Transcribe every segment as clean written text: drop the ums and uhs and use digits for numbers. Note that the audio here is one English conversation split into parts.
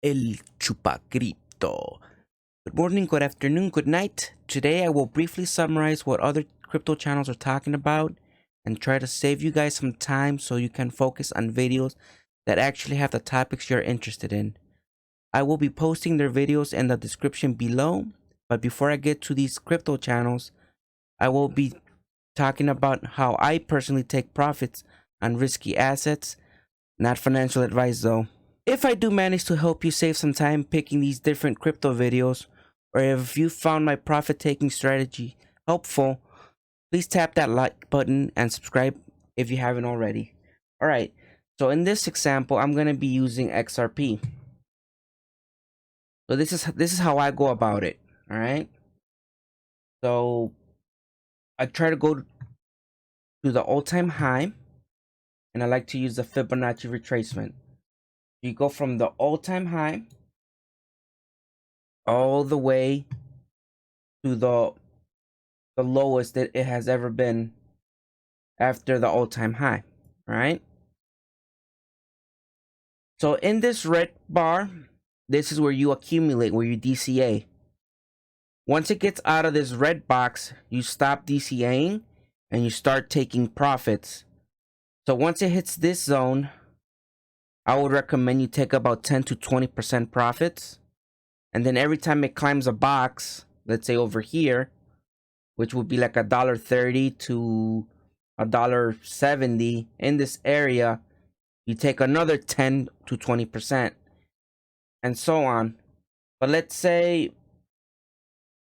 El Chupacripto. Good morning, good afternoon, good night. Today I will briefly summarize what other crypto channels are talking about and try to save you guys some time so you can focus on videos that actually have the topics you're interested in. I will be posting their videos in the description below, but before I get to these crypto channels, I will be talking about how I personally take profits on risky assets. Not financial advice though. If I do manage to help you save some time picking these different crypto videos, or if you found my profit taking strategy helpful, please tap that like button and subscribe if you haven't already. Alright, so in this example, I'm going to be using XRP. So this is how I go about it. Alright, so I try to go to the all-time high, and I like to use the Fibonacci retracement. You go from the all-time high all the way to the lowest that it has ever been after the all-time high, right? So in this red bar, this is where you accumulate, where you DCA. Once it gets out of this red box, you stop DCAing and you start taking profits. So once it hits this zone, I would recommend you take about 10 to 20% profits. And then every time it climbs a box, let's say over here, which would be like $1.30 to $1.70 in this area, you take another 10 to 20% and so on. But let's say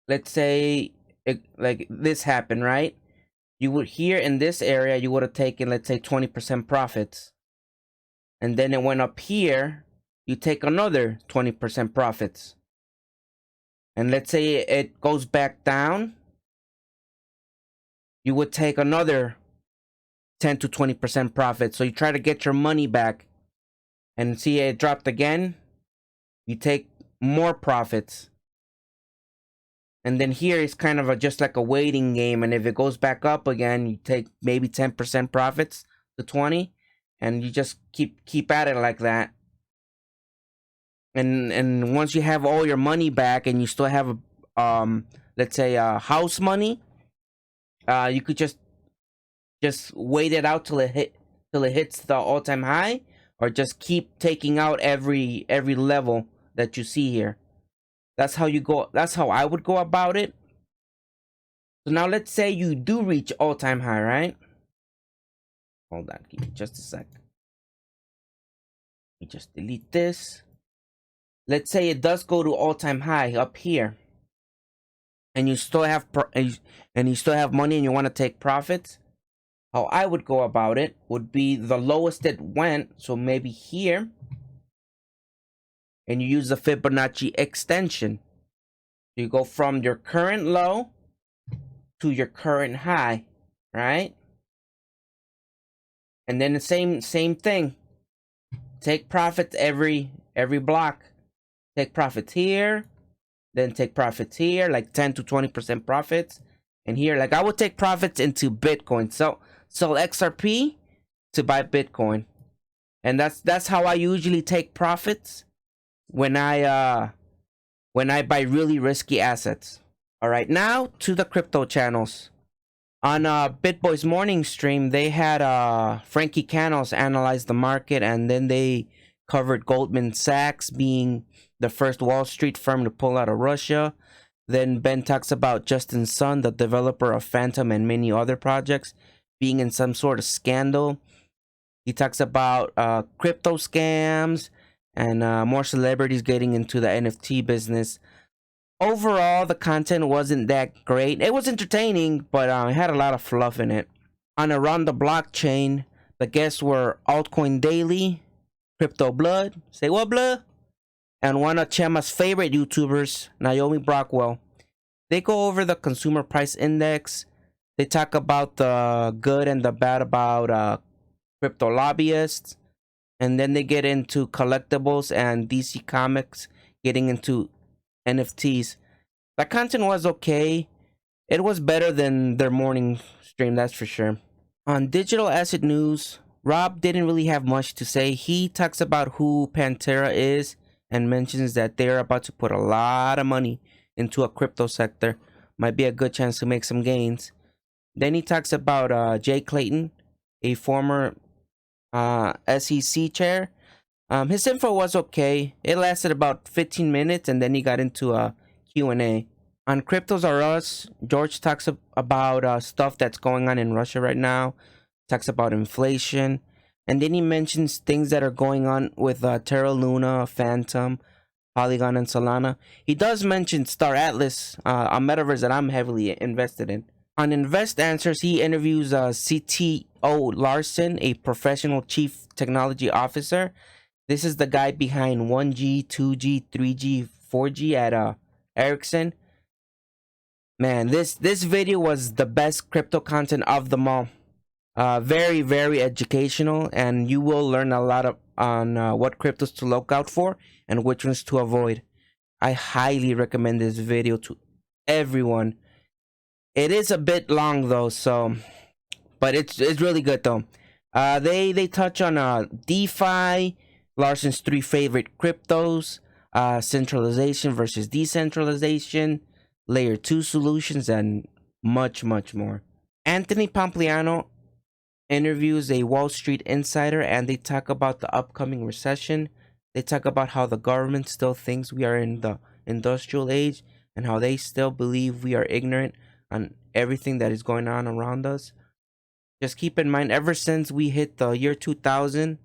it, like this happened, right? You would, here in this area, you would have taken, let's say, 20% profits, and then it went up here, you take another 20% profits, and let's say it goes back down, you would take another 10 to 20% profit. So you try to get your money back, and see it dropped again, you take more profits. And then here is kind of just like a waiting game, and if it goes back up again, you take maybe 10% profits to 20, and you just keep at it like that. And once you have all your money back and you still have let's say house money, you could just wait it out till it hits the all-time high, or just keep taking out every level that you see here. That's how you go. That's how I would go about it. So now let's say you do reach all-time high, right? Hold on, give me just a sec. Let me just delete this. Let's say it does go to all-time high up here, and you still have money and you want to take profits. How I would go about it would be the lowest it went, so maybe here, and you use the Fibonacci extension. You go from your current low to your current high, right? And then the same thing. Take profits every block. Take profits here, then take profits here, like 10 to 20% profits. And here, like I would take profits into Bitcoin. So sell XRP to buy Bitcoin. And that's how I usually take profits when I buy really risky assets. All right, now to the crypto channels. On BitBoy's morning stream, they had Frankie Canos analyze the market, and then they covered Goldman Sachs being the first Wall Street firm to pull out of Russia. Then Ben talks about Justin Sun, the developer of Phantom and many other projects, being in some sort of scandal. He talks about crypto scams and more celebrities getting into the NFT business. Overall, the content wasn't that great. It was entertaining, but it had a lot of fluff in it. On Around the Blockchain, the guests were Altcoin Daily, Crypto Blood, say what blood? And one of Chema's favorite YouTubers, Naomi Brockwell. They go over the consumer price index. They talk about the good and the bad about crypto lobbyists. And then they get into collectibles and DC Comics getting into NFTs. The content was okay. It was better than their morning stream, that's for sure. On digital asset news, Rob didn't really have much to say. He talks about who Pantera is and mentions that they're about to put a lot of money into a crypto sector. Might be a good chance to make some gains. Then he talks about Jay Clayton, a former SEC chair. His info was okay. It lasted about 15 minutes, and then he got into a Q&A. On Cryptos R Us, George talks about stuff that's going on in Russia right now. Talks about inflation. And then he mentions things that are going on with Terra Luna, Phantom, Polygon, and Solana. He does mention Star Atlas, a metaverse that I'm heavily invested in. On Invest Answers, he interviews CTO Larson, a professional chief technology officer. This is the guy behind 1G, 2G, 3G, 4G at Ericsson. Man, this video was the best crypto content of them all. Very, very educational, and you will learn a lot on what cryptos to look out for and which ones to avoid. I highly recommend this video to everyone. It is a bit long though, but it's really good though. They touch on DeFi, Larson's 3 favorite cryptos, centralization versus decentralization, layer 2 solutions, and much more. Anthony Pompliano interviews a Wall Street insider, and they talk about the upcoming recession. They talk about how the government still thinks we are in the industrial age and how they still believe we are ignorant on everything that is going on around us. Just keep in mind, ever since we hit the year 2000,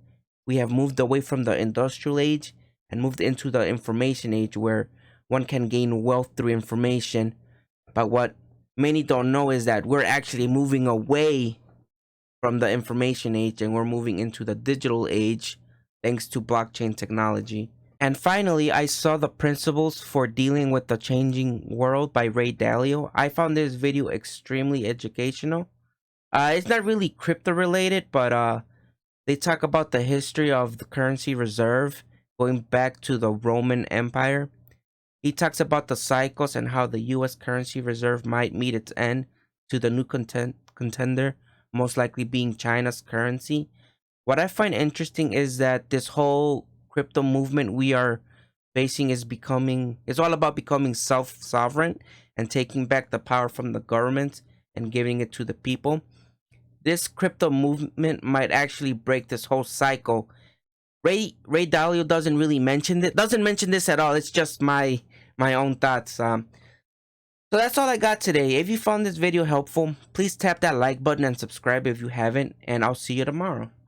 we have moved away from the industrial age and moved into the information age, where one can gain wealth through information. But what many don't know is that we're actually moving away from the information age and we're moving into the digital age thanks to blockchain technology. And finally, I saw The Principles for Dealing with the Changing World by Ray Dalio. I found this video extremely educational. It's not really crypto related, but they talk about the history of the currency reserve going back to the Roman Empire. He talks about the cycles and how the US currency reserve might meet its end to the new contender, most likely being China's currency. What I find interesting is that this whole crypto movement we are facing is all about becoming self-sovereign and taking back the power from the government and giving it to the people. This crypto movement might actually break this whole cycle. Ray Dalio doesn't mention this at all. It's just my own thoughts. So that's all I got today. If you found this video helpful, please tap that like button and subscribe if you haven't, and I'll see you tomorrow.